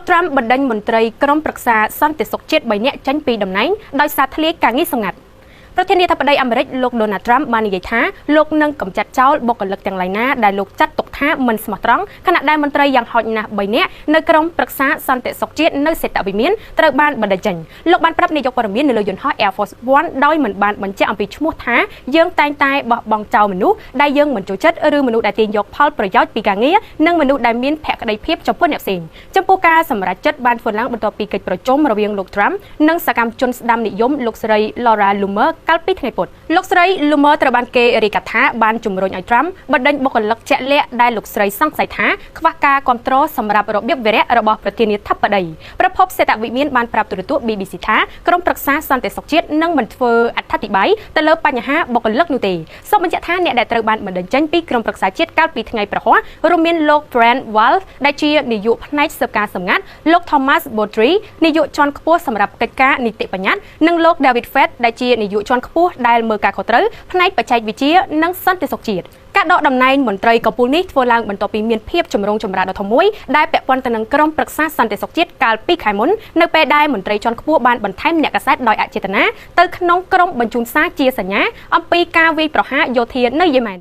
ត្រាំបណ្ដេញមន្ត្រីក្រុមប្រឹក្សាសន្តិសុខជាតិ3នាក់ចេញពីតំណែងដោយសារធ្លាយការងារសម្ងាត់ប្រធានាធិបតីអាមេរិកលោក Donald Trump បាននិយាយថាលោកនឹងកម្ចាត់ចោលបុគ្គលិកទាំងឡាយណាដែលលោកចាត់ទុកថាមិនស្មោះត្រង់ខណៈដែលមន្ត្រីយ៉ាងហោចណាស់3នាក់នៅក្រុមប្រឹក្សាសន្តិសុខជាតិនៅសេតវិមានត្រូវបានបណ្ដេញចេញលោកបានប្រាប់នាយកព័ត៌មាននៅលើយន្តហោះ Air Force One ដោយមិនបានបញ្ជាក់អំពីឈ្មោះថាយើងតែងតែបោះបង់ចោលមនុស្សដែលយើងមិនចូលចិត្តឬមនុស្សដែលទាញយកផលប្រយោជន៍ពីការងារនិងមនុស្សដែលមានភក្តីភាពចំពោះអ្នកផ្សេងចំពោះការសម្រេចចិត្តបានធ្វើឡើងបន្ទាប់ពីកិច្ចប្រជុំរវាងលោក Trump និងសកម្មជនស្ដាំនិយមលោកស្រី Laura Loomer កាលពីថ្ងៃពុធលោកស្រី Loomer ត្រូវបានគេរាយការណ៍ថាបានជំរុញឲ្យ Trump បណ្ដេញបុគ្គលិកជាក់លាក់ដែលលោកស្រីសង្ស័យថាខ្វះការគ្រប់គ្រងសម្រាប់របៀបវារៈរបស់ប្រធានាធិបតីប្រភពសេតវិមានបានប្រាប់ទូរទស្សន៍ BBC ថាក្រុមប្រឹក្សាសន្តិសុខជាតិនឹងមិនធ្វើអត្ថាធិប្បាយទៅលើបញ្ហាបុគ្គលិកនោះទេសូមបញ្ជាក់ថាអ្នកដែលត្រូវបានបណ្ដេញចេញពីក្រុមប្រឹក្សាជាតិកាលពីថ្ងៃប្រហ័សរួមមានលោក Brent Walsh ដែលជានាយកផ្នែកសិបការសម្ងាត់លោក Thomas Boudry នាយកជាន់ខ្ពស់សម្រាប់កិច្ចការនីតិបញ្ញត្តិនិងលោក David Fett ដែលជានាយកជាន់ខ្ពស់ដែលមើលការខុសត្រូវផ្នែកបច្ចេកវិទ្យានិងសន្តិសុខជាតិការដកតំណែងមន្ត្រីកំពូលនេះធ្វើឡើងបន្ទាប់ពីមានភាពចម្រូងចម្រាសដ៏ធំមួយដែលពាក់ព័ន្ធទៅនឹងក្រុមប្រឹក្សាសន្តិសុខជាតិកាលពីខែមុននៅពេលដែលមន្ត្រីជាន់ខ្ពស់បានបន្ថែមអ្នកកាសែតដោយអចេតនាទៅក្នុងក្រុមបញ្ជូនសារជាសញ្ញាអំពីការវាយប្រហារយោធានៅយេម៉ែន